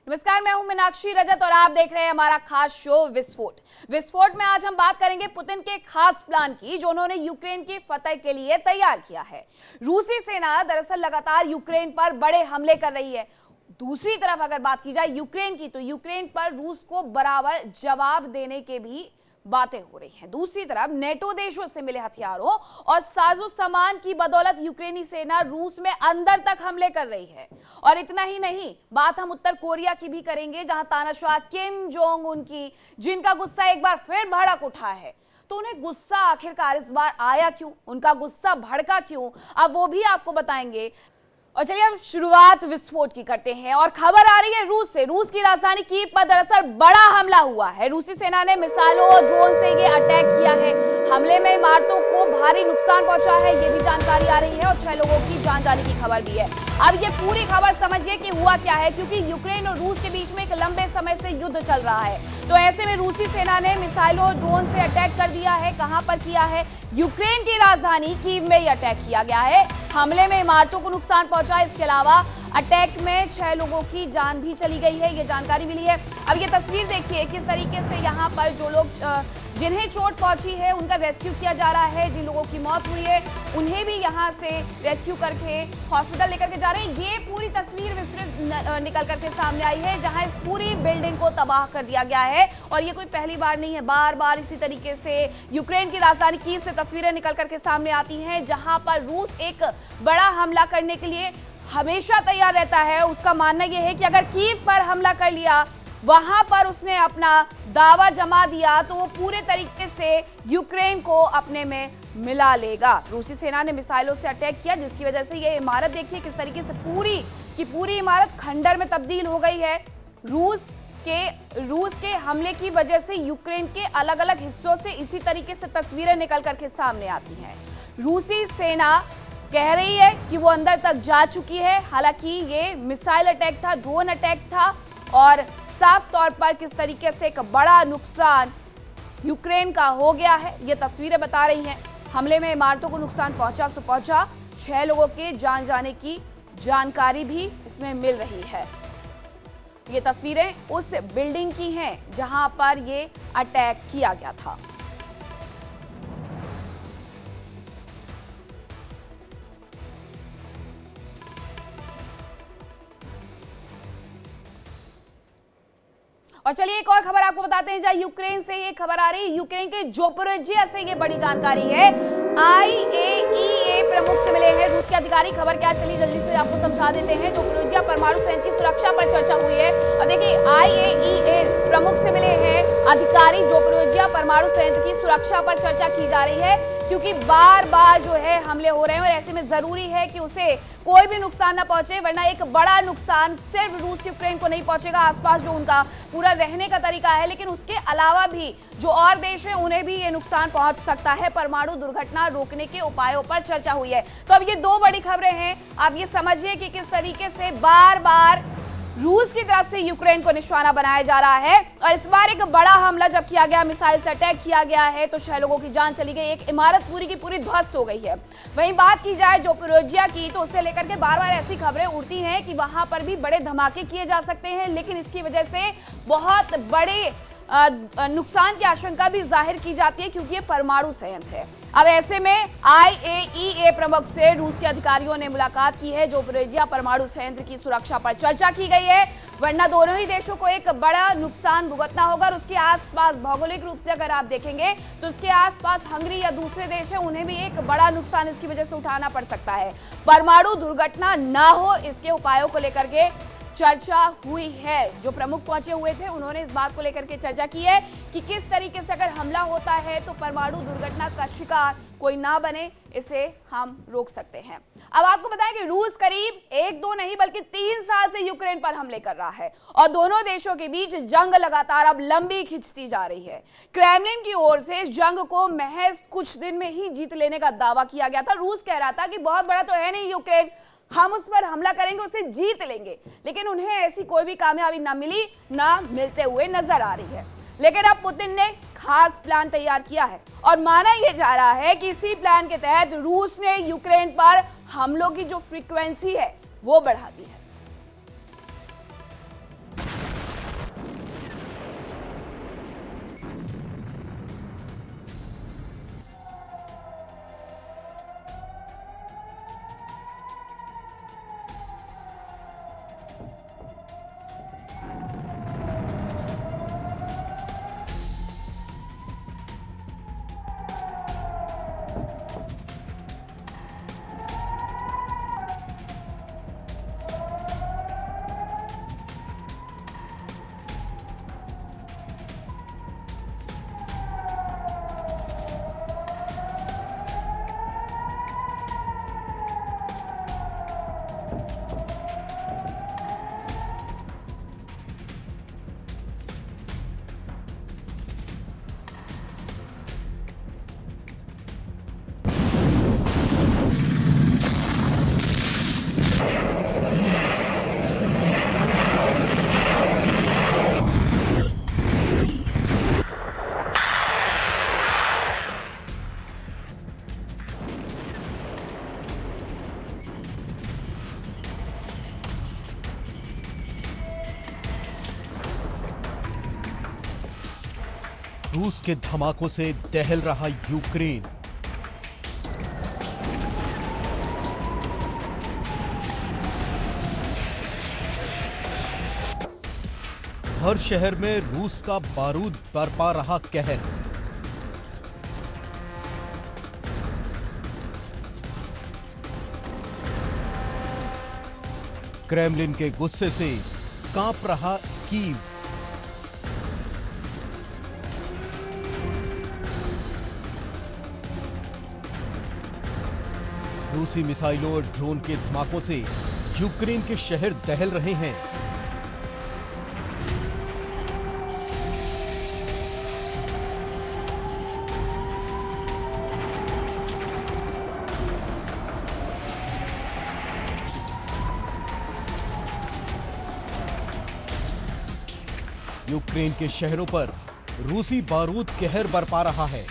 नमस्कार, मैं हूं मीनाक्षी रजत और आप देख रहे हैं हमारा खास शो विस्फोट। विस्फोट में आज हम बात करेंगे पुतिन के खास प्लान की, जो उन्होंने यूक्रेन की फतह के लिए तैयार किया है। रूसी सेना दरअसल लगातार यूक्रेन पर बड़े हमले कर रही है। दूसरी तरफ अगर बात की जाए यूक्रेन की, तो यूक्रेन पर रूस को बराबर जवाब देने के भी बातें हो रही हैं। दूसरी तरफ नेटो देशों से मिले हथियारों और साजो सामान की बदौलत यूक्रेनी सेना रूस में अंदर तक हमले कर रही है। और इतना ही नहीं, बात हम उत्तर कोरिया की भी करेंगे, जहां तानाशाह किम जोंग उन की, जिनका गुस्सा एक बार फिर भड़क उठा है। तो उन्हें गुस्सा आखिरकार इस बार आया क्यों, उनका गुस्सा भड़का क्यों, अब वो भी आपको बताएंगे। और चलिए हम शुरुआत विस्फोट की करते हैं और खबर आ रही है रूस से। रूस की राजधानी कीव पर दरअसल बड़ा हमला हुआ है। रूसी सेना ने मिसाइलों और ड्रोन से ये अटैक किया है। हमले में इमारतों को भारी नुकसान पहुंचा है, ये भी जानकारी आ रही है और 6 लोगों की जान जाने की खबर भी है। अब ये पूरी खबर समझिए कि हुआ क्या है, क्योंकि यूक्रेन और रूस के बीच में एक लंबे समय से युद्ध चल रहा है। तो ऐसे में रूसी सेना ने मिसाइलों और ड्रोन से अटैक कर दिया है। कहां पर किया है? यूक्रेन की राजधानी कीव में ही अटैक किया गया है। हमले में इमारतों को नुकसान पहुंचा। इसके अलावा अटैक में 6 लोगों की जान भी चली गई है, ये जानकारी मिली है। अब ये तस्वीर देखिए किस तरीके से यहाँ पर जो लोग जिन्हें चोट पहुंची है उनका रेस्क्यू किया जा रहा है। जिन लोगों की मौत हुई है उन्हें भी यहाँ से रेस्क्यू करके हॉस्पिटल लेकर के जा रहे हैं। ये पूरी तस्वीर विस्तृत निकल करके सामने आई है, जहां इस पूरी बिल्डिंग को तबाह कर दिया गया है। और ये कोई पहली बार नहीं है, बार बार इसी तरीके से यूक्रेन की राजधानी कीव से तस्वीरें निकल करके सामने आती हैं, जहां पर रूस एक बड़ा हमला करने के लिए हमेशा तैयार रहता है। उसका मानना यह है कि अगर कीव पर हमला कर लिया, वहां पर उसने अपना दावा जमा दिया, तो वो पूरे तरीके से यूक्रेन को अपने में मिला लेगा। रूसी सेना ने मिसाइलों से अटैक किया, जिसकी वजह से ये इमारत देखिए किस तरीके से पूरी की पूरी इमारत खंडर में तब्दील हो गई है। रूस के हमले की वजह से यूक्रेन के अलग अलग हिस्सों से इसी तरीके से तस्वीरें निकल करके सामने आती हैं। रूसी सेना कह रही है कि वो अंदर तक जा चुकी है। हालांकि ये मिसाइल अटैक था, ड्रोन अटैक था और साफ तौर पर किस तरीके से एक बड़ा नुकसान यूक्रेन का हो गया है, ये तस्वीरें बता रही हैं। हमले में इमारतों को नुकसान पहुंचा सो पहुंचा। 6 लोगों के जान जाने की जानकारी भी इसमें मिल रही है। ये तस्वीरें उस बिल्डिंग की हैं जहां पर ये अटैक किया गया था। और चलिए एक और खबर आपको बताते हैं, जहां यूक्रेन से ये खबर आ रही है। यूक्रेन के जोपोरिजिया से ये बड़ी जानकारी है। IAEA प्रमुख से मिले हैं रूस के अधिकारी। खबर क्या चली, जल्दी से आपको समझा देते हैं। जोपोरिजिया परमाणु संयंत्र की सुरक्षा पर चर्चा हुई है। और देखिए IAEA प्रमुख से मिले हैं अधिकारी। जोपोरिजिया परमाणु संयंत्र की सुरक्षा पर चर्चा की जा रही है, क्योंकि बार बार जो है हमले हो रहे हैं और ऐसे में जरूरी है कि उसे कोई भी नुकसान ना पहुंचे, वरना एक बड़ा नुकसान सिर्फ रूस यूक्रेन को नहीं पहुंचेगा, आसपास जो उनका पूरा रहने का तरीका है, लेकिन उसके अलावा भी जो और देश है उन्हें भी ये नुकसान पहुंच सकता है। परमाणु दुर्घटना रोकने के उपायों पर चर्चा हुई है। तो अब ये 2 बड़ी खबरें हैं। आप ये समझिए कि किस तरीके से बार बार रूस की तरफ से यूक्रेन को निशाना बनाया जा रहा है। और इस बार एक बड़ा हमला जब किया गया, मिसाइल से अटैक किया गया है, तो 6 लोगों की जान चली गई। एक इमारत पूरी की पूरी ध्वस्त हो गई है। वहीं बात की जाए जोपोरिजिया की, तो उससे लेकर के बार बार ऐसी खबरें उड़ती हैं कि वहां पर भी बड़े धमाके किए जा सकते हैं, लेकिन इसकी वजह से बहुत बड़े नुकसान की आशंका भी जाहिर की जाती है, क्योंकि ये परमाणु संयंत्र है। अब ऐसे में IAEA प्रमुख से रूस के अधिकारियों ने मुलाकात की है। जोपोरिजिया परमाणु संयंत्र की सुरक्षा पर चर्चा की गई है, वरना दोनों ही देशों को एक बड़ा नुकसान भुगतना होगा। और उसके आसपास भौगोलिक रूप से अगर आप देखेंगे तो उसके आसपास हंगरी या दूसरे देश है, उन्हें भी एक बड़ा नुकसान इसकी वजह से उठाना पड़ सकता है। परमाणु दुर्घटना ना हो, इसके उपायों को लेकर के चर्चा हुई है। जो प्रमुख पहुंचे हुए थे उन्होंने इस बात को लेकर के चर्चा की है कि किस तरीके से अगर हमला होता है तो परमाणु दुर्घटना का शिकार कोई ना बने, इसे हम रोक सकते हैं। अब आपको बताएं कि रूस करीब 1-2 नहीं बल्कि 3 साल से यूक्रेन पर हमले कर रहा है और दोनों देशों के बीच जंग लगातार अब लंबी खिंचती जा रही है। क्रेमलिन की ओर से इस जंग को महज कुछ दिन में ही जीत लेने का दावा किया गया था। रूस कह रहा था कि बहुत बड़ा तो है नहीं यूक्रेन, हम उस पर हमला करेंगे, उसे जीत लेंगे, लेकिन उन्हें ऐसी कोई भी कामयाबी ना मिली, ना मिलते हुए नजर आ रही है। लेकिन अब पुतिन ने खास प्लान तैयार किया है और माना यह जा रहा है कि इसी प्लान के तहत रूस ने यूक्रेन पर हमलों की जो फ्रीक्वेंसी है वो बढ़ा दी है। रूस के धमाकों से दहल रहा यूक्रेन। हर शहर में रूस का बारूद बरपा रहा कहर। क्रेमलिन के गुस्से से कांप रहा कीव। रूसी मिसाइलों और ड्रोन के धमाकों से यूक्रेन के शहर दहल रहे हैं। यूक्रेन के शहरों पर रूसी बारूद कहर बरपा रहा है।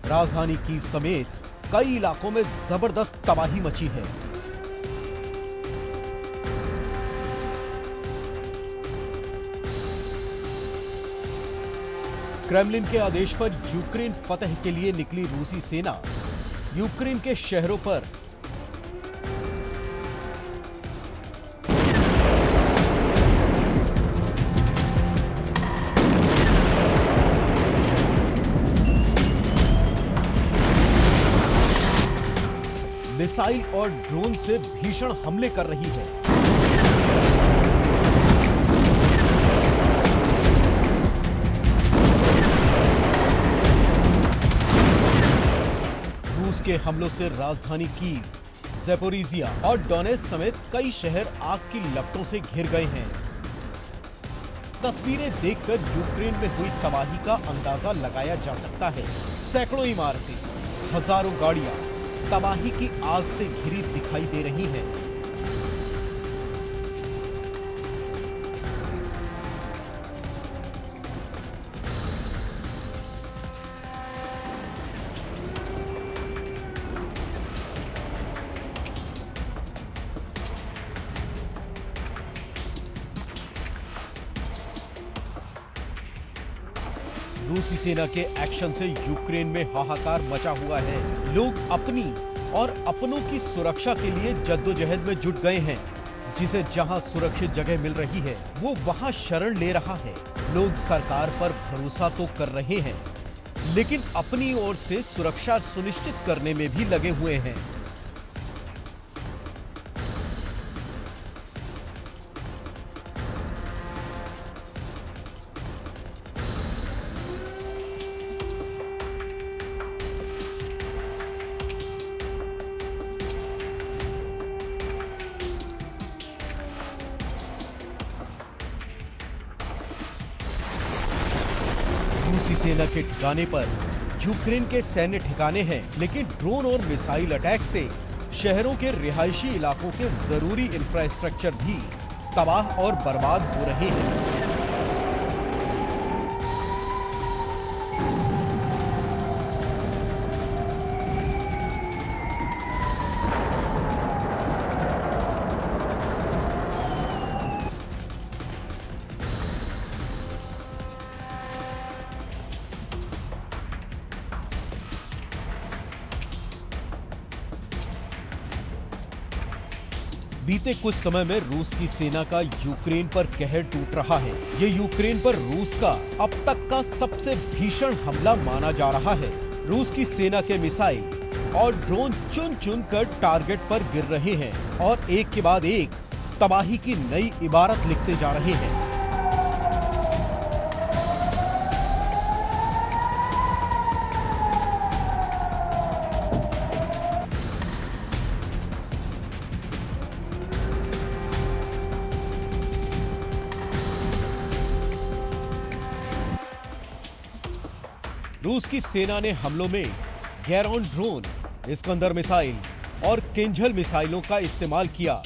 राजधानी कीव समेत कई इलाकों में जबरदस्त तबाही मची है। क्रेमलिन के आदेश पर यूक्रेन फतह के लिए निकली रूसी सेना यूक्रेन के शहरों पर मिसाइल और ड्रोन से भीषण हमले कर रही है। रूस के हमलों से राजधानी कीव, ज़ैपोरिज़िया और डोनेत्स्क समेत कई शहर आग की लपटों से घिर गए हैं। तस्वीरें देखकर यूक्रेन में हुई तबाही का अंदाजा लगाया जा सकता है। सैकड़ों इमारतें, हजारों गाड़ियां तबाही की आग से घिरी दिखाई दे रही हैं। रूसी सेना के एक्शन से यूक्रेन में हाहाकार मचा हुआ है। लोग अपनी और अपनों की सुरक्षा के लिए जद्दोजहद में जुट गए हैं। जिसे जहां सुरक्षित जगह मिल रही है वो वहां शरण ले रहा है। लोग सरकार पर भरोसा तो कर रहे हैं, लेकिन अपनी ओर से सुरक्षा सुनिश्चित करने में भी लगे हुए हैं। रूसी सेना के ठिकाने पर यूक्रेन के सैन्य ठिकाने हैं, लेकिन ड्रोन और मिसाइल अटैक से शहरों के रिहायशी इलाकों के जरूरी इंफ्रास्ट्रक्चर भी तबाह और बर्बाद हो रहे हैं। बीते कुछ समय में रूस की सेना का यूक्रेन पर कहर टूट रहा है। ये यूक्रेन पर रूस का अब तक का सबसे भीषण हमला माना जा रहा है। रूस की सेना के मिसाइल और ड्रोन चुन चुन कर टारगेट पर गिर रहे हैं और एक के बाद एक तबाही की नई इबारत लिखते जा रहे हैं। रूस की सेना ने हमलों में गैरॉन ड्रोन, इस्कंदर मिसाइल और किंझल मिसाइलों का इस्तेमाल किया।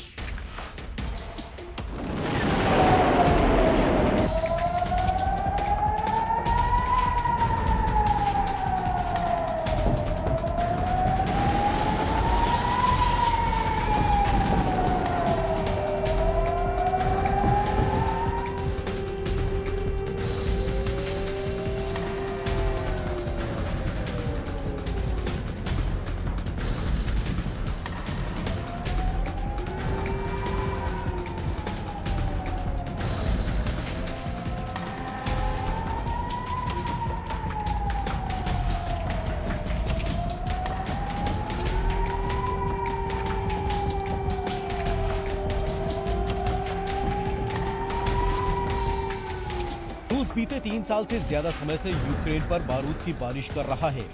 बीते 3 साल से ज्यादा समय से यूक्रेन पर बारूद की बारिश कर रहा है,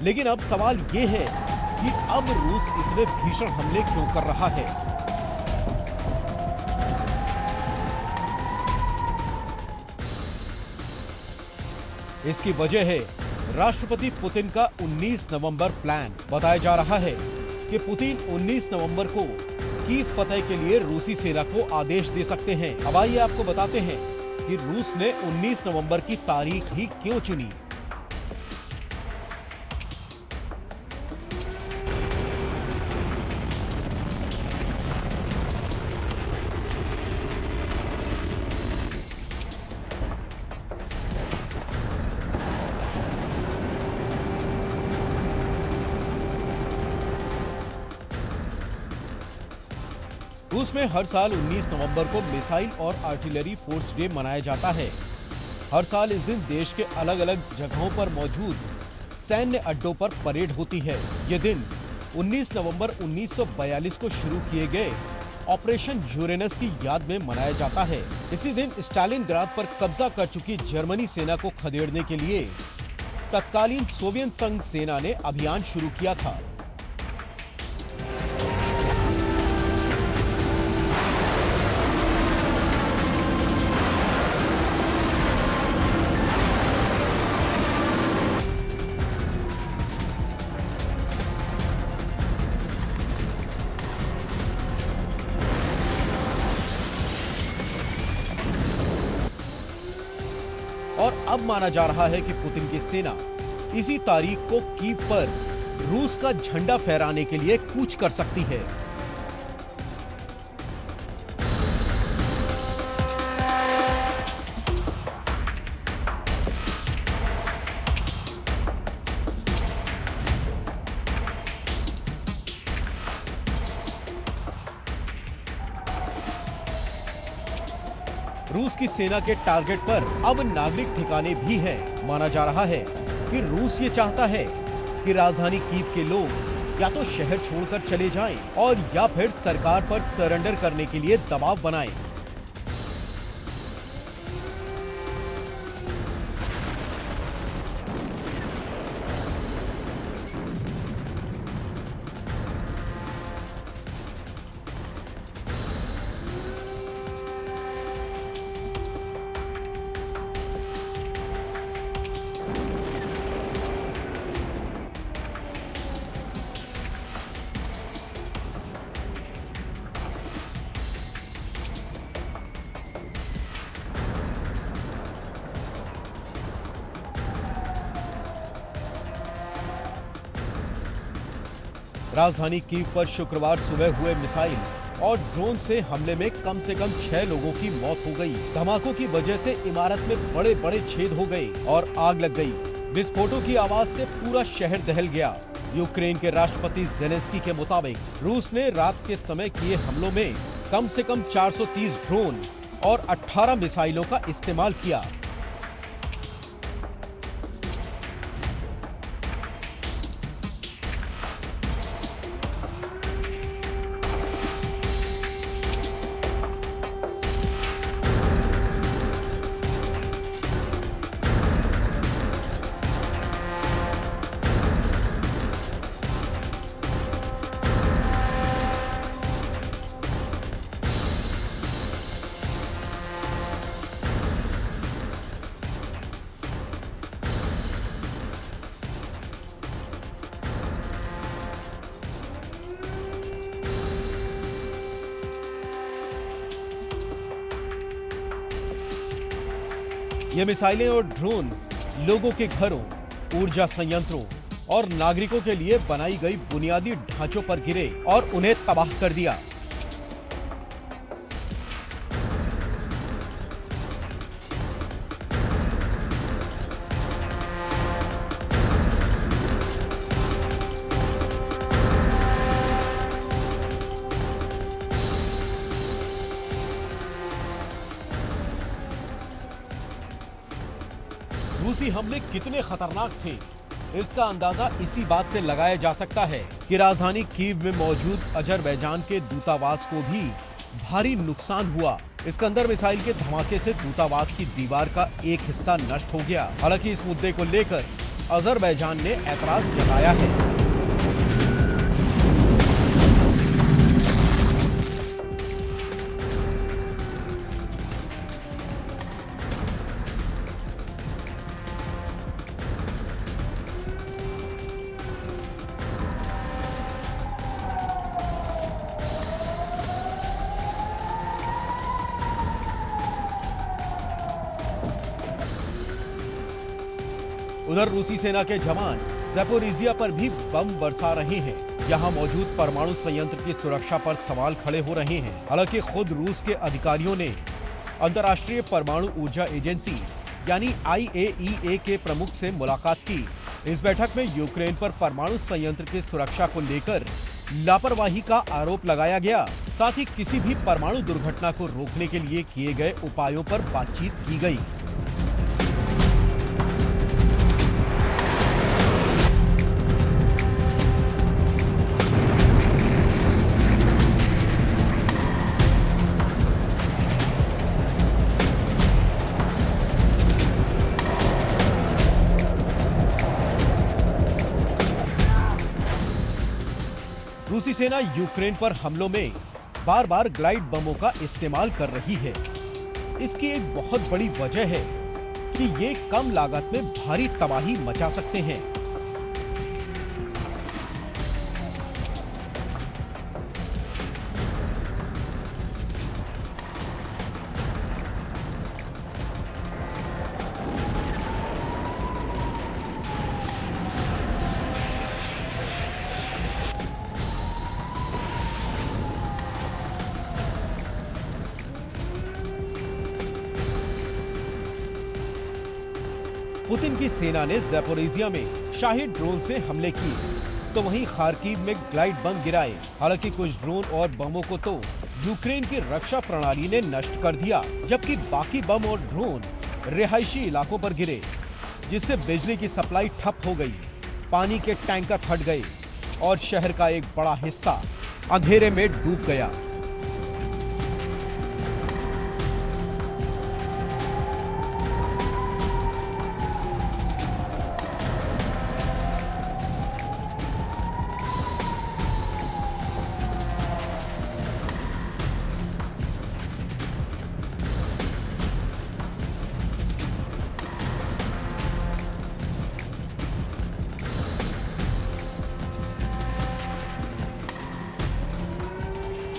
लेकिन अब सवाल ये है कि अब रूस इतने भीषण हमले क्यों कर रहा है। इसकी वजह है राष्ट्रपति पुतिन का 19 नवंबर प्लान। बताया जा रहा है कि पुतिन 19 नवंबर को कीव फतह के लिए रूसी सेना को आदेश दे सकते हैं। अब आइए आपको बताते हैं कि रूस ने 19 नवंबर की तारीख ही क्यों चुनी। रूस में हर साल 19 नवंबर को मिसाइल और आर्टिलरी फोर्स डे मनाया जाता है। हर साल इस दिन देश के अलग अलग जगहों पर मौजूद सैन्य अड्डों पर परेड होती है। ये दिन 19 नवंबर 1942 को शुरू किए गए ऑपरेशन यूरेनस की याद में मनाया जाता है। इसी दिन स्टालिनग्राद पर कब्जा कर चुकी जर्मनी सेना को खदेड़ने के लिए तत्कालीन सोवियत संघ सेना ने अभियान शुरू किया था। और अब माना जा रहा है कि पुतिन की सेना इसी तारीख को कीव पर रूस का झंडा फहराने के लिए कूच कर सकती है। रूस की सेना के टारगेट पर अब नागरिक ठिकाने भी हैं। माना जा रहा है कि रूस ये चाहता है कि राजधानी कीव के लोग या तो शहर छोड़कर चले जाएं और या फिर सरकार पर सरेंडर करने के लिए दबाव बनाएं। राजधानी कीव पर शुक्रवार सुबह हुए मिसाइल और ड्रोन से हमले में कम से कम 6 लोगों की मौत हो गई। धमाकों की वजह से इमारत में बड़े बड़े छेद हो गए और आग लग गई। विस्फोटों की आवाज से पूरा शहर दहल गया। यूक्रेन के राष्ट्रपति जेलेंस्की के मुताबिक रूस ने रात के समय किए हमलों में कम से कम 430 ड्रोन और 18 मिसाइलों का इस्तेमाल किया। ये मिसाइलें और ड्रोन लोगों के घरों, ऊर्जा संयंत्रों और नागरिकों के लिए बनाई गई बुनियादी ढांचों पर गिरे और उन्हें तबाह कर दिया। रूसी हमले कितने खतरनाक थे, इसका अंदाजा इसी बात से लगाया जा सकता है कि राजधानी कीव में मौजूद अजरबैजान के दूतावास को भी भारी नुकसान हुआ। इस्कंदर मिसाइल के धमाके से दूतावास की दीवार का एक हिस्सा नष्ट हो गया। हालांकि इस मुद्दे को लेकर अजरबैजान ने ऐतराज जताया है। उधर रूसी सेना के जवान ज़ैपोरिज़िया पर भी बम बरसा रहे हैं। यहां मौजूद परमाणु संयंत्र की सुरक्षा पर सवाल खड़े हो रहे हैं। हालांकि खुद रूस के अधिकारियों ने अंतर्राष्ट्रीय परमाणु ऊर्जा एजेंसी यानी IAEA के प्रमुख से मुलाकात की। इस बैठक में यूक्रेन पर परमाणु संयंत्र की सुरक्षा को लेकर लापरवाही का आरोप लगाया गया। साथ ही किसी भी परमाणु दुर्घटना को रोकने के लिए किए गए उपायों पर बातचीत की गई। रूसी सेना यूक्रेन पर हमलों में बार बार ग्लाइड बमों का इस्तेमाल कर रही है। इसकी एक बहुत बड़ी वजह है कि ये कम लागत में भारी तबाही मचा सकते हैं। पुतिन की सेना ने ज़ैपोरिज़िया में शाही ड्रोन से हमले किए, तो वहीं खार्किव में ग्लाइड बम गिराए। हालांकि कुछ ड्रोन और बमों को तो यूक्रेन की रक्षा प्रणाली ने नष्ट कर दिया, जबकि बाकी बम और ड्रोन रिहायशी इलाकों पर गिरे, जिससे बिजली की सप्लाई ठप हो गई, पानी के टैंकर फट गए और शहर का एक बड़ा हिस्सा अंधेरे में डूब गया।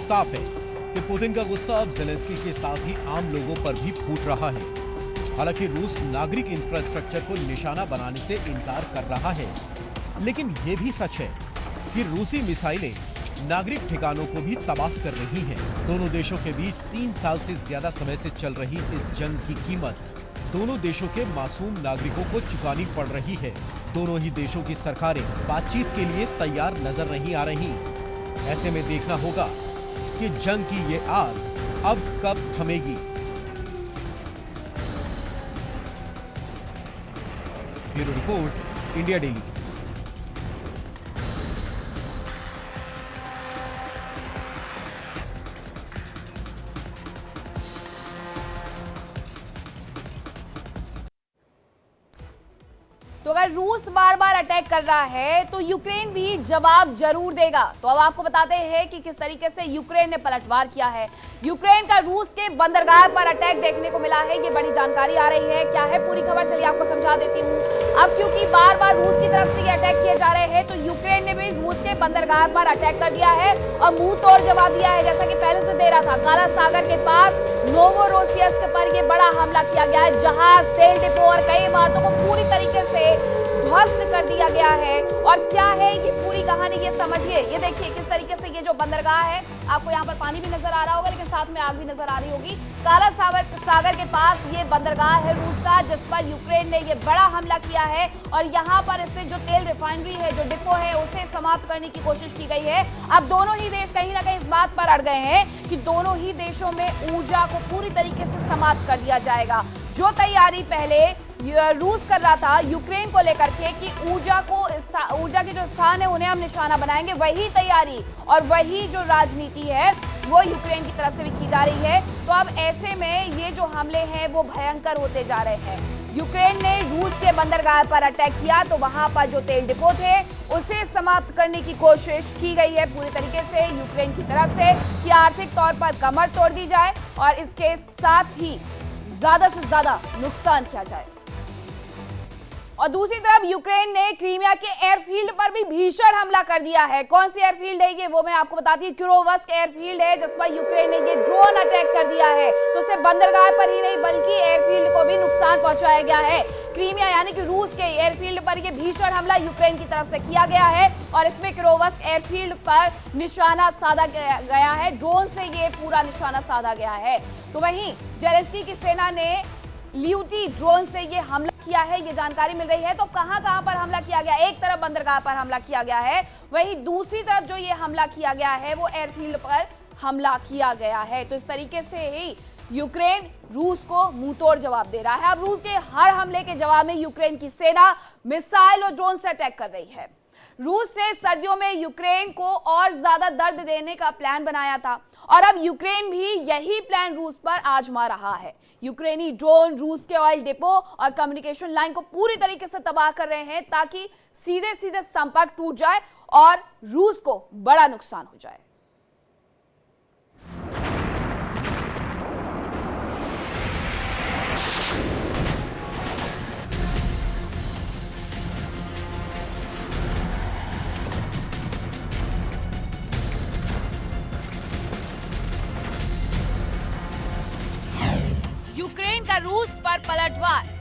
साफ है कि पुतिन का गुस्सा अब ज़ेलेंस्की के साथ ही आम लोगों पर भी फूट रहा है। हालांकि रूस नागरिक इंफ्रास्ट्रक्चर को निशाना बनाने से इनकार कर रहा है, लेकिन ये भी सच है कि रूसी मिसाइलें नागरिक ठिकानों को भी तबाह कर रही हैं। दोनों देशों के बीच 3 साल से ज्यादा समय से चल रही इस जंग की कीमत दोनों देशों के मासूम नागरिकों को चुकानी पड़ रही है। दोनों ही देशों की सरकारें बातचीत के लिए तैयार नजर नहीं आ रही। ऐसे में देखना होगा कि जंग की ये आग अब कब थमेगी। Bureau report, India daily. तो अगर रूस बार बार अटैक कर रहा है तो यूक्रेन भी जवाब जरूर देगा। तो अब आपको बताते हैं कि किस तरीके से यूक्रेन ने पलटवार किया है। यूक्रेन का रूस के बंदरगाह पर अटैक देखने को मिला है, ये बड़ी जानकारी आ रही है। क्या है पूरी खबर, चलिए आपको समझा देती हूँ। अब क्योंकि बार बार रूस की तरफ से ये अटैक किए जा रहे हैं, तो यूक्रेन ने भी रूस के बंदरगाह पर अटैक कर दिया है और मुंह तोड़ जवाब दिया है, जैसा कि पहले से दे रहा था। काला सागर के पास नोवोरोसियस्क पर यह बड़ा हमला किया गया है। जहाज, तेल डिपो और कई इमारतों को पूरी तरीके से ध्वस्त कर दिया गया है। और क्या है ये पूरी कहानी, ये समझिए। ये देखिए किस तरीके से ये जो बंदरगाह है, आपको यहाँ पर पानी भी नजर आ रहा होगा, लेकिन साथ में आग भी नजर आ रही होगी। काला सागर के पास ये बंदरगाह है रूस का, जिस पर यूक्रेन ने ये बड़ा हमला किया है और यहाँ पर इससे जो तेल रिफाइनरी है, जो डिपो है, उसे समाप्त करने की कोशिश की गई है। अब दोनों ही देश कहीं ना कहीं इस बात पर अड़ गए हैं कि दोनों ही देशों में ऊर्जा को पूरी तरीके से समाप्त कर दिया जाएगा। जो तैयारी पहले रूस कर रहा था यूक्रेन को लेकर के कि ऊर्जा के जो स्थान है उन्हें हम निशाना बनाएंगे, वही तैयारी और वही जो राजनीति है वो यूक्रेन की तरफ से भी की जा रही है। तो अब ऐसे में ये जो हमले हैं वो भयंकर होते जा रहे हैं। यूक्रेन ने रूस के बंदरगाह पर अटैक किया तो वहां पर जो तेल डिपो थे उसे समाप्त करने की कोशिश की गई है पूरी तरीके से यूक्रेन की तरफ से कि आर्थिक तौर पर कमर तोड़ दी जाए और इसके साथ ही ज्यादा से ज्यादा नुकसान किया जाए। और दूसरी तरफ यूक्रेन ने क्रीमिया के एयरफील्ड पर भी भीषण हमला कर दिया है। कौन सी एयरफील्ड है ये वो मैं आपको बताती हूँ। क्यूरोवस्क एयरफील्ड है जिस पर यूक्रेन ने ये ड्रोन अटैक कर दिया है। तो सिर्फ बंदरगाह पर ही नहीं बल्कि एयरफील्ड को भी नुकसान पहुंचाया गया है। क्रीमिया यानी कि रूस के एयरफील्ड पर यह भीषण हमला यूक्रेन की तरफ से किया गया है और इसमें क्यूरोवस्क एयरफील्ड पर निशाना साधा गया है। ड्रोन से ये पूरा निशाना साधा गया है। तो वहीं जेलेंस्की की सेना ने ल्यूटी ड्रोन से ये हमला किया है, ये जानकारी मिल रही है। तो कहां पर हमला किया गया? एक तरफ बंदरगाह पर हमला किया गया है, वहीं दूसरी तरफ जो ये हमला किया गया है वो एयरफील्ड पर हमला किया गया है। तो इस तरीके से ही यूक्रेन रूस को मुंहतोड़ जवाब दे रहा है। अब रूस के हर हमले के जवाब में यूक्रेन की सेना मिसाइल और ड्रोन से अटैक कर रही है। रूस ने सर्दियों में यूक्रेन को और ज्यादा दर्द देने का प्लान बनाया था और अब यूक्रेन भी यही प्लान रूस पर आजमा रहा है। यूक्रेनी ड्रोन रूस के ऑयल डिपो और कम्युनिकेशन लाइन को पूरी तरीके से तबाह कर रहे हैं ताकि सीधे सीधे संपर्क टूट जाए और रूस को बड़ा नुकसान हो जाए। यूक्रेन का रूस पर पलटवार।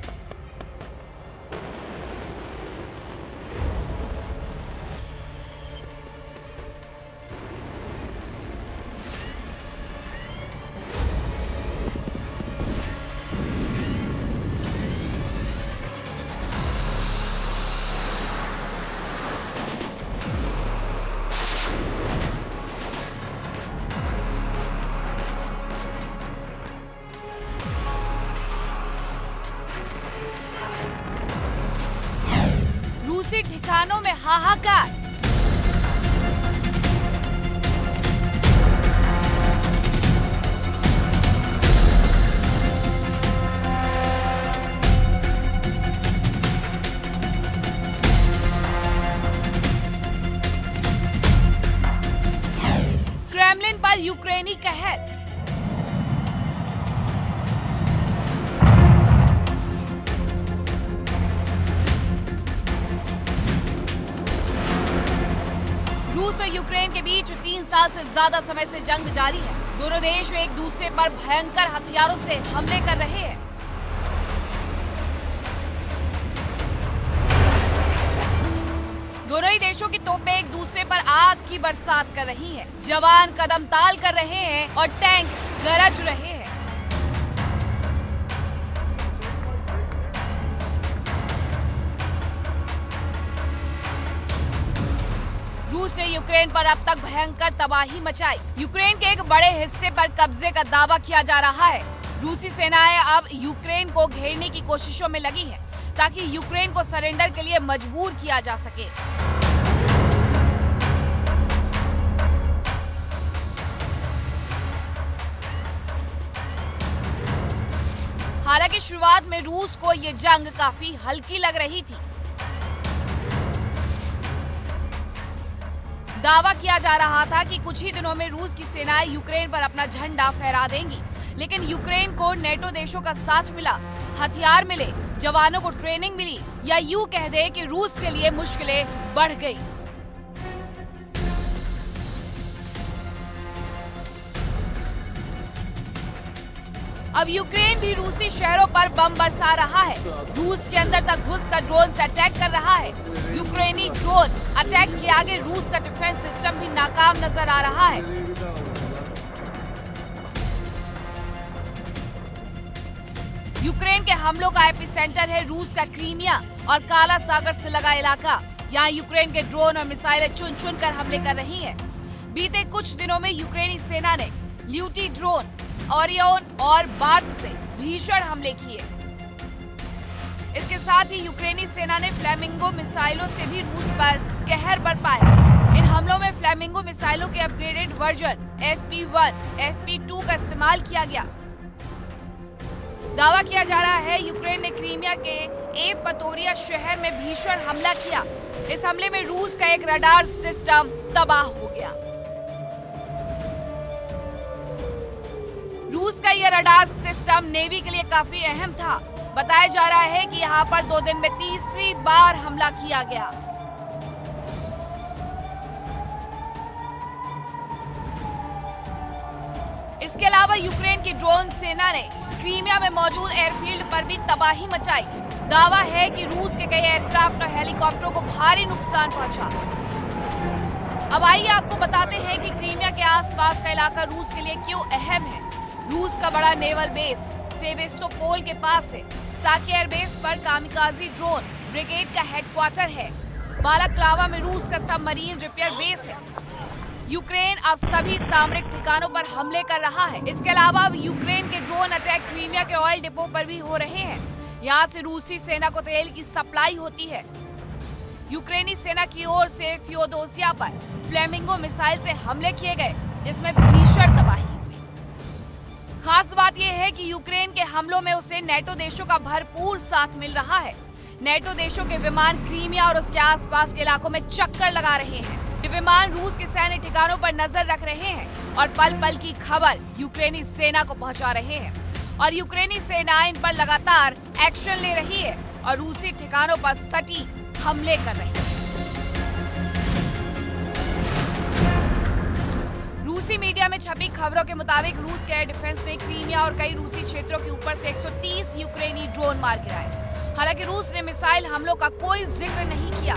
रूसी ठिकानों में हाहाकार। क्रेमलिन पर यूक्रेनी कहर। रूस और यूक्रेन के बीच 3 साल से ज्यादा समय से जंग जारी है। दोनों देश एक दूसरे पर भयंकर हथियारों से हमले कर रहे हैं। दोनों ही देशों की तोपें एक दूसरे पर आग की बरसात कर रही हैं। जवान कदम ताल कर रहे हैं और टैंक गरज रहे हैं। रूस ने यूक्रेन पर अब तक भयंकर तबाही मचाई। यूक्रेन के एक बड़े हिस्से पर कब्जे का दावा किया जा रहा है। रूसी सेनाएं अब यूक्रेन को घेरने की कोशिशों में लगी हैं ताकि यूक्रेन को सरेंडर के लिए मजबूर किया जा सके। हालांकि शुरुआत में रूस को ये जंग काफी हल्की लग रही थी। दावा किया जा रहा था कि कुछ ही दिनों में रूस की सेनाएं यूक्रेन पर अपना झंडा फहरा देंगी, लेकिन यूक्रेन को नेटो देशों का साथ मिला, हथियार मिले, जवानों को ट्रेनिंग मिली, या यूं कह दे कि रूस के लिए मुश्किलें बढ़ गई। अब यूक्रेन भी रूसी शहरों पर बम बरसा रहा है। रूस के अंदर तक घुसकर ड्रोन से अटैक कर रहा है। यूक्रेनी ड्रोन अटैक के आगे रूस का डिफेंस सिस्टम भी नाकाम नजर आ रहा है। यूक्रेन के हमलों का एपिसेंटर है रूस का क्रीमिया और काला सागर से लगा इलाका। यहाँ यूक्रेन के ड्रोन और मिसाइलें चुन चुन कर हमले कर रही हैं। बीते कुछ दिनों में यूक्रेनी सेना ने ल्यूटी ड्रोन, ओरियन और बार्स से भीषण हमले किए। इसके साथ ही यूक्रेनी सेना ने फ्लेमिंगो मिसाइलों से भी रूस पर कहर बरपाया। इन हमलों में फ्लेमिंगो मिसाइलों के अपग्रेडेड वर्जन FP1, FP2 का इस्तेमाल किया गया। दावा किया जा रहा है यूक्रेन ने क्रीमिया के एपतोरिया शहर में भीषण हमला किया। इस हमले में रूस का एक रडार सिस्टम तबाह हो गया। रूस का यह रडार सिस्टम नेवी के लिए काफी अहम था। बताया जा रहा है कि यहां पर 2 दिन में तीसरी बार हमला किया गया। इसके अलावा यूक्रेन की ड्रोन सेना ने क्रीमिया में मौजूद एयरफील्ड पर भी तबाही मचाई। दावा है कि रूस के कई एयरक्राफ्ट और हेलीकॉप्टरों को भारी नुकसान पहुंचा। अब आइए आपको बताते हैं कि क्रीमिया के आसपास का इलाका रूस के लिए क्यों अहम है। रूस का बड़ा नेवल बेस सेवेस्तोपोल के पास है। साकी एयरबेस पर कामिकाजी ड्रोन ब्रिगेड का हेडक्वार्टर है। बालाक्लावा में रूस का सबमरीन रिपेयर बेस है। यूक्रेन अब सभी सामरिक ठिकानों पर हमले कर रहा है। इसके अलावा अब यूक्रेन के ड्रोन अटैक क्रीमिया के ऑयल डिपो पर भी हो रहे हैं। यहाँ से रूसी सेना को तेल की सप्लाई होती है। यूक्रेनी सेना की ओर से फ्योदोसिया पर फ्लेमिंगो मिसाइल से हमले किए गए, जिसमें भीषण तबाही हुई। खास बात यह है कि यूक्रेन के हमलों में उसे नेटो देशों का भरपूर साथ मिल रहा है। नेटो देशों के विमान क्रीमिया और उसके आसपास के इलाकों में चक्कर लगा रहे हैं। ये विमान रूस के सैन्य ठिकानों पर नजर रख रहे हैं और पल पल की खबर यूक्रेनी सेना को पहुंचा रहे हैं। और यूक्रेनी सेना इन पर लगातार एक्शन ले रही है और रूसी ठिकानों पर सटीक हमले कर रही है। रूसी मीडिया में छपी खबरों के मुताबिक रूस के एयर डिफेंस ने क्रीमिया और कई रूसी क्षेत्रों के ऊपर से 130 यूक्रेनी ड्रोन मार गिराए। हालांकि रूस ने मिसाइल हमलों का कोई जिक्र नहीं किया।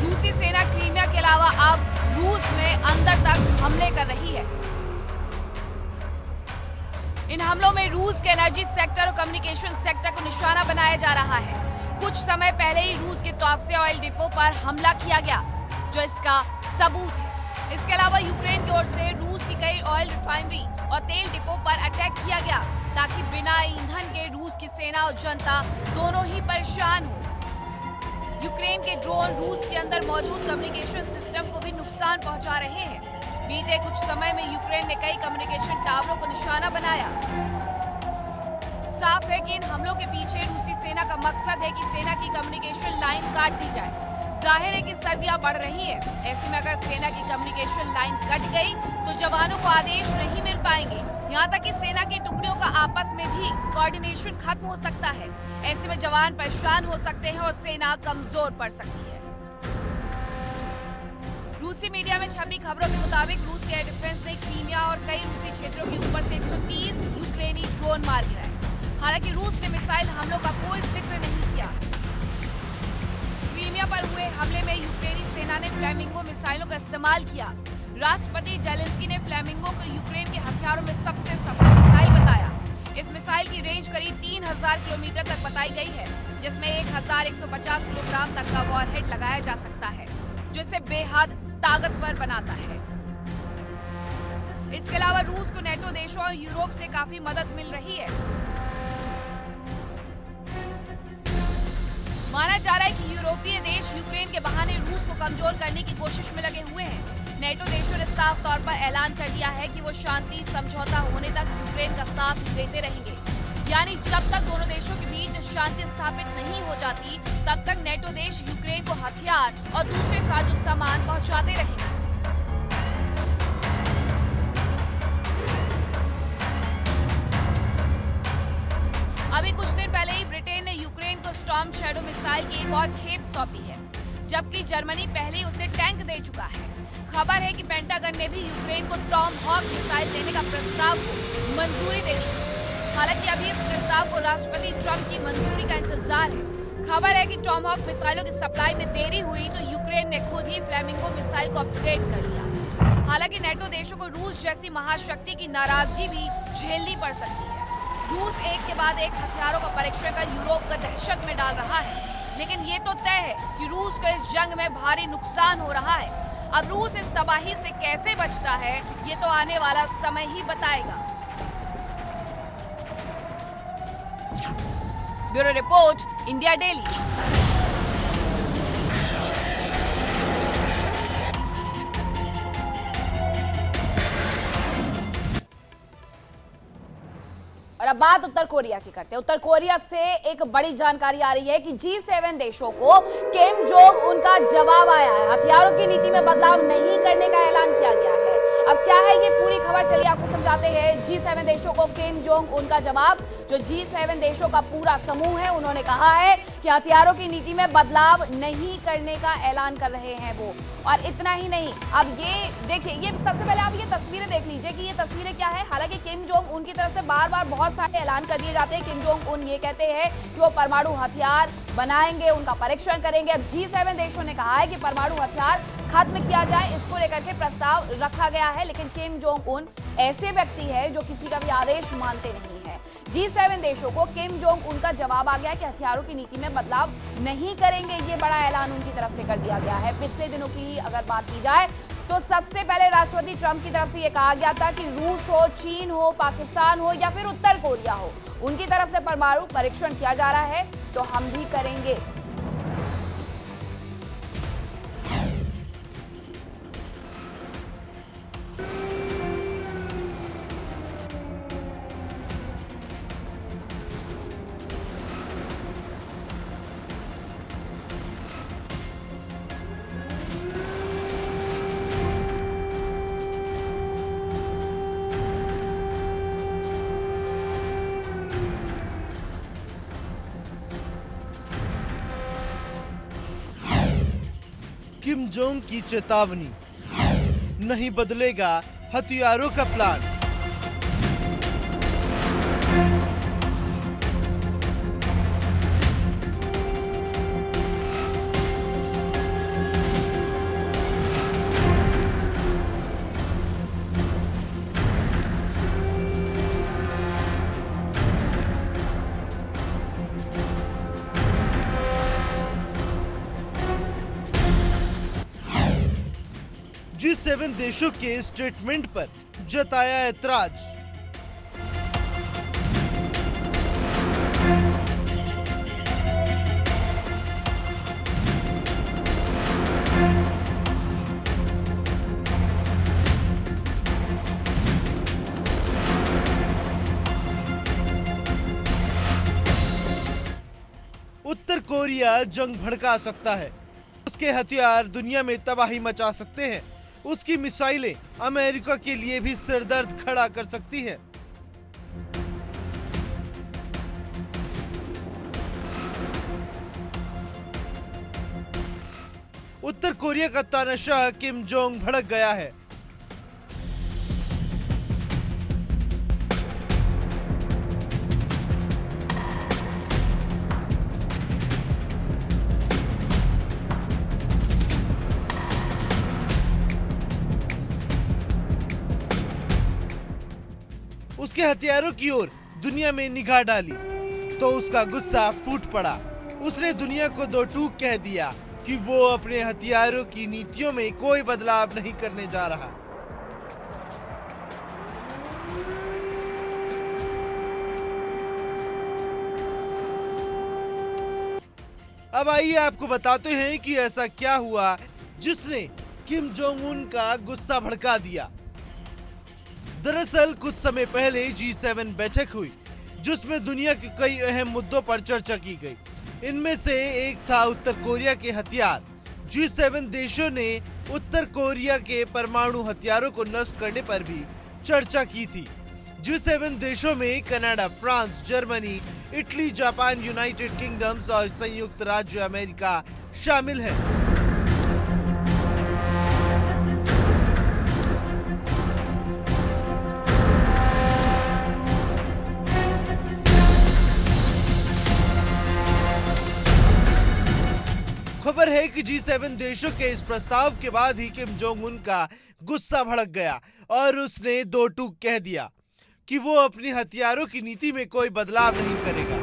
रूसी सेना क्रीमिया के अलावा अब रूस में अंदर तक हमले कर रही है। इन हमलों में रूस के एनर्जी सेक्टर और कम्युनिकेशन सेक्टर को निशाना बनाया जा रहा है। कुछ समय पहले ही रूस के तौफसे ऑयल डिपो पर हमला किया गया, जो इसका सबूत है। इसके अलावा यूक्रेन की ओर से रूस की कई ऑयल रिफाइनरी और तेल डिपो पर अटैक किया गया, ताकि बिना ईंधन के रूस की सेना और जनता दोनों ही परेशान हो। यूक्रेन के ड्रोन रूस के अंदर मौजूद कम्युनिकेशन सिस्टम को भी नुकसान पहुंचा रहे हैं। बीते कुछ समय में यूक्रेन ने कई कम्युनिकेशन टावरों को निशाना बनाया। साफ है कि इन हमलों के पीछे रूसी सेना का मकसद है कि सेना की कम्युनिकेशन लाइन काट दी जाए। जाहिर है कि सर्दियां बढ़ रही है। ऐसे में अगर सेना की कम्युनिकेशन लाइन कट गई तो जवानों को आदेश नहीं मिल पाएंगे। यहाँ तक कि सेना की टुकड़ियों का आपस में भी कोऑर्डिनेशन खत्म हो सकता है। ऐसे में जवान परेशान हो सकते हैं और सेना कमजोर पड़ सकती है। रूसी मीडिया में छपी खबरों के मुताबिक रूस के एयर डिफेंस ने क्रीमिया और कई रूसी क्षेत्रों के ऊपर से 130 यूक्रेनी ड्रोन मार गिराए। हालांकि रूस ने मिसाइल हमलों का कोई जिक्र नहीं किया। क्रीमिया पर हुए हमले में यूक्रेनी सेना ने फ्लेमिंगो मिसाइलों का इस्तेमाल किया। राष्ट्रपति जेलेंस्की ने फ्लेमिंगो को यूक्रेन के हथियारों में सबसे सफल मिसाइल बताया। इस मिसाइल की रेंज करीब 3000 किलोमीटर तक बताई गई है, जिसमें 1150 किलोग्राम तक का वॉरहेड लगाया जा सकता है, जो इसे बेहद ताकतवर बनाता है। इसके अलावा रूस को नेटो देशों और यूरोप से काफी मदद मिल रही है। माना जा रहा है कि यूरोपीय देश यूक्रेन के बहाने रूस को कमजोर करने की कोशिश में लगे हुए हैं। नेटो देशों ने साफ तौर पर ऐलान कर दिया है कि वो शांति समझौता होने तक यूक्रेन का साथ देते रहेंगे। यानी जब तक दोनों देशों के बीच शांति स्थापित नहीं हो जाती, तब तक नेटो देश यूक्रेन को हथियार और दूसरे साजो सामान पहुंचाते रहेंगे। अभी कुछ दिन पहले ही ब्रिटेन ने यूक्रेन को स्टॉर्म शैडो मिसाइल की एक और खेप सौंपी है, जबकि जर्मनी पहले ही उसे टैंक दे चुका है। खबर है कि पेंटागन ने भी यूक्रेन को टॉम हॉक मिसाइल देने का प्रस्ताव को मंजूरी दे दी है। हालांकि अभी इस प्रस्ताव को राष्ट्रपति ट्रंप की मंजूरी का इंतजार है। खबर है कि टॉम हॉक मिसाइलों की सप्लाई में देरी हुई तो यूक्रेन ने खुद ही फ्लेमिंगो मिसाइल को अपग्रेड कर लिया। हालांकि नेटो देशों को रूस जैसी महाशक्ति की नाराजगी भी झेलनी पड़ सकती है। रूस एक के बाद एक हथियारों का परीक्षण कर यूरोप को दहशत में डाल रहा है, लेकिन ये तो तय है कि रूस को इस जंग में भारी नुकसान हो रहा है। अब रूस इस तबाही से कैसे बचता है, ये तो आने वाला समय ही बताएगा। Bureau report, India daily. अब बात उत्तर कोरिया की करते हैं। उत्तर कोरिया से एक बड़ी जानकारी आ रही है कि G7 देशों को किम जोंग उन का जवाब आया है। हथियारों की नीति में बदलाव नहीं करने का ऐलान किया गया है। अब क्या है ये पूरी खबर, चलिए आपको समझाते हैं। G7 देशों को किम जोंग उन का जवाब। जो G7 देशों का पूरा समूह है, उन्होंने कहा है कि हथियारों की नीति में बदलाव नहीं करने का ऐलान कर रहे हैं वो। और इतना ही नहीं, अब ये देखिए, ये सबसे पहले आप ये तस्वीरें देख लीजिए कि ये तस्वीरें क्या है। हालांकि किम जोंग उन की तरफ से बार बार बहुत सारे ऐलान कर दिए जाते हैं। किम जोंग उन ये कहते हैं कि वो परमाणु हथियार बनाएंगे, उनका परीक्षण करेंगे। अब G7 देशों ने कहा है कि परमाणु हथियार खत्म किया जाए, इसको लेकर के प्रस्ताव रखा गया है। लेकिन किम जोंग उन ऐसे व्यक्ति है जो किसी का भी आदेश मानते नहीं है। G7 देशों को किम जोंग उन का जवाब आ गया कि हथियारों की नीति में बदलाव नहीं करेंगे। ये बड़ा ऐलान उनकी तरफ से कर दिया गया है। पिछले दिनों की ही अगर बात की जाए तो सबसे पहले राष्ट्रपति ट्रंप की तरफ से ये कहा गया था कि रूस हो, चीन हो, पाकिस्तान हो या फिर उत्तर कोरिया हो, उनकी तरफ से परमाणु परीक्षण किया जा रहा है तो हम भी करेंगे। किम जोंग की चेतावनी, नहीं बदलेगा हथियारों का प्लान। G7 देशों के स्टेटमेंट पर जताया ऐतराज। उत्तर कोरिया जंग भड़का सकता है, उसके हथियार दुनिया में तबाही मचा सकते हैं, उसकी मिसाइलें अमेरिका के लिए भी सिरदर्द खड़ा कर सकती हैं। उत्तर कोरिया का तानाशाह किम जोंग भड़क गया है। उसके हथियारों की ओर दुनिया में निगाह डाली तो उसका गुस्सा फूट पड़ा। उसने दुनिया को दो टूक कह दिया कि वो अपने हथियारों की नीतियों में कोई बदलाव नहीं करने जा रहा। अब आइए आपको बताते हैं कि ऐसा क्या हुआ जिसने किम जोंग उन का गुस्सा भड़का दिया। दरअसल कुछ समय पहले G7 बैठक हुई जिसमें दुनिया के कई अहम मुद्दों पर चर्चा की गई। इनमें से एक था उत्तर कोरिया के हथियार। G7 देशों ने उत्तर कोरिया के परमाणु हथियारों को नष्ट करने पर भी चर्चा की थी। G7 देशों में Canada, France, Germany, Italy, Japan, United kingdoms और संयुक्त राज्य अमेरिका शामिल है। खबर है कि G7 देशों के इस प्रस्ताव के बाद ही किम जोंग उन का गुस्सा भड़क गया और उसने दो टूक कह दिया कि वो अपनी हथियारों की नीति में कोई बदलाव नहीं करेगा।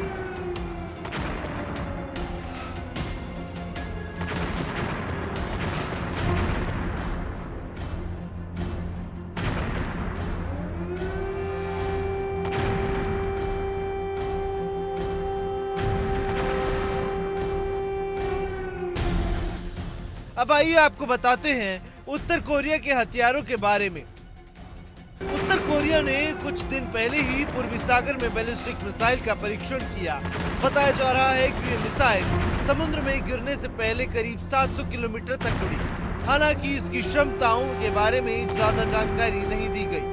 अब आइए आपको बताते हैं उत्तर कोरिया के हथियारों के बारे में। उत्तर कोरिया ने कुछ दिन पहले ही पूर्वी सागर में बैलिस्टिक मिसाइल का परीक्षण किया। बताया जा रहा है कि ये मिसाइल समुद्र में गिरने से पहले करीब 700 किलोमीटर तक उड़ी। हालांकि इसकी क्षमताओं के बारे में ज्यादा जानकारी नहीं दी गई।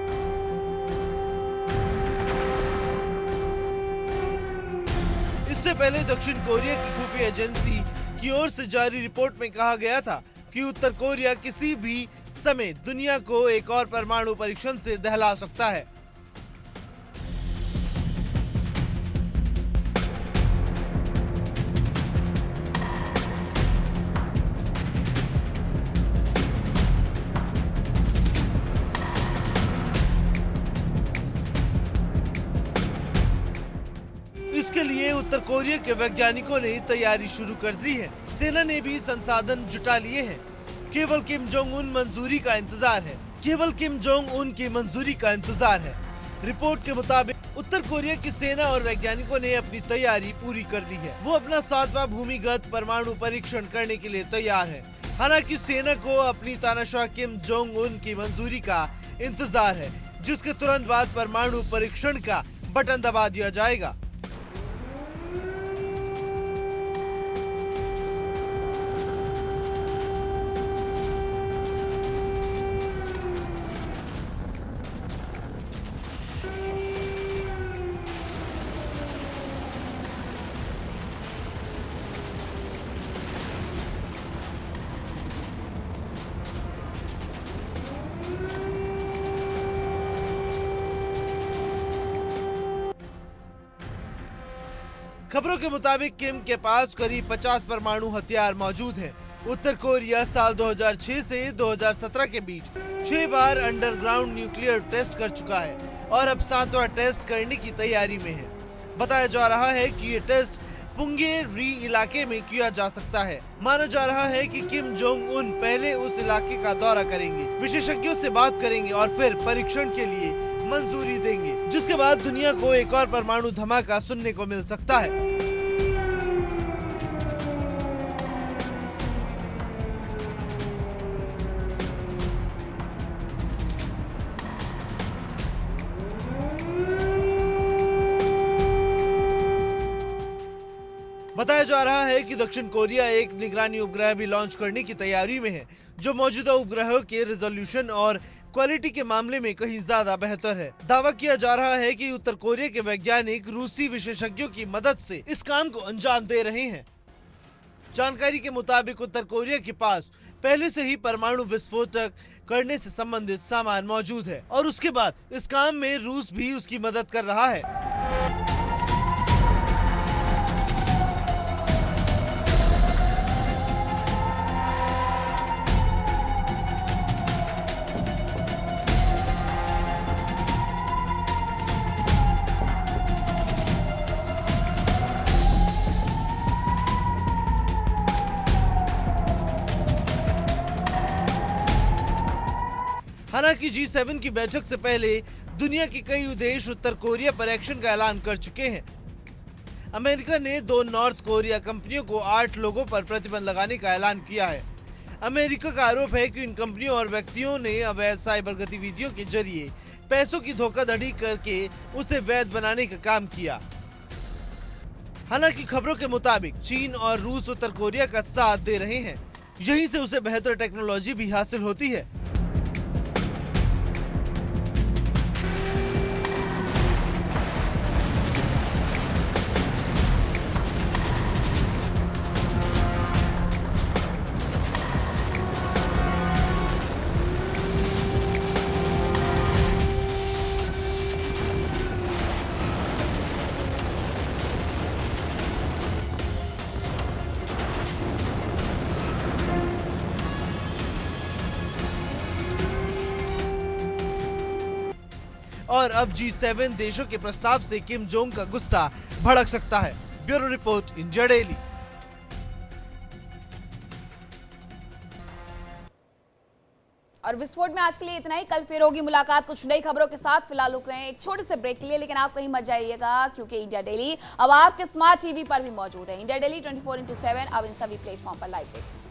इससे पहले दक्षिण कोरिया की खुफिया एजेंसी की ओर से जारी रिपोर्ट में कहा गया था कि उत्तर कोरिया किसी भी समय दुनिया को एक और परमाणु परीक्षण से दहला सकता है। इसके लिए उत्तर कोरिया के वैज्ञानिकों ने तैयारी शुरू कर दी है। सेना ने भी संसाधन जुटा लिए हैं। केवल किम जोंग उन मंजूरी का इंतजार है। केवल किम जोंग उन की मंजूरी का इंतजार है। रिपोर्ट के मुताबिक उत्तर कोरिया की सेना और वैज्ञानिकों ने अपनी तैयारी पूरी कर ली है। वो अपना 7वां भूमिगत परमाणु परीक्षण करने के लिए तैयार है। हालांकि सेना को अपनी तानाशाह किम जोंग उन की मंजूरी का इंतजार है, जिसके तुरंत बाद परमाणु परीक्षण का बटन दबा दिया जाएगा। खबरों के मुताबिक किम के पास करीब 50 परमाणु हथियार मौजूद हैं। उत्तर कोरिया साल 2006 से 2017 के बीच 6 बार अंडरग्राउंड न्यूक्लियर टेस्ट कर चुका है और अब 7वां टेस्ट करने की तैयारी में है। बताया जा रहा है कि ये टेस्ट पुंगेरी इलाके में किया जा सकता है। माना जा रहा है कि किम जोंग उन पहले उस इलाके का दौरा करेंगे, विशेषज्ञों से बात करेंगे और फिर परीक्षण के लिए मंजूरी देंगे, जिसके बाद दुनिया को एक और परमाणु धमाका सुनने को मिल सकता है। बताया जा रहा है कि दक्षिण कोरिया एक निगरानी उपग्रह भी लॉन्च करने की तैयारी में है, जो मौजूदा उपग्रहों के रिजोल्यूशन और क्वालिटी के मामले में कहीं ज्यादा बेहतर है। दावा किया जा रहा है कि उत्तर कोरिया के वैज्ञानिक रूसी विशेषज्ञों की मदद से इस काम को अंजाम दे रहे हैं। जानकारी के मुताबिक उत्तर कोरिया के पास पहले से ही परमाणु विस्फोटक करने से संबंधित सामान मौजूद है और उसके बाद इस काम में रूस भी उसकी मदद कर रहा है। हालांकि G7 की बैठक से पहले दुनिया के कई देश उत्तर कोरिया पर एक्शन का ऐलान कर चुके हैं। अमेरिका ने 2 नॉर्थ कोरिया कंपनियों को 8 लोगों पर प्रतिबंध लगाने का ऐलान किया है। अमेरिका का आरोप है कि इन कंपनियों और व्यक्तियों ने अवैध साइबर गतिविधियों के जरिए पैसों की धोखाधड़ी करके उसे वैध बनाने का काम किया। हालांकि खबरों के मुताबिक चीन और रूस उत्तर कोरिया का साथ दे रहे हैं, यहीं से उसे बेहतर टेक्नोलॉजी भी हासिल होती है। और अब G7 देशों के प्रस्ताव से किम जोंग का गुस्सा भड़क सकता है। Bureau report, India daily. और विस्फोट में आज के लिए इतना ही। कल फिर होगी मुलाकात कुछ नई खबरों के साथ। फिलहाल रुक रहे हैं एक छोटे से ब्रेक के लिए, लेकिन आप कहीं मत जाइएगा क्योंकि इंडिया डेली अब आपके स्मार्ट टीवी पर भी मौजूद है। इंडिया डेली 24/7 अब इन सभी प्लेटफॉर्म पर लाइव देखें।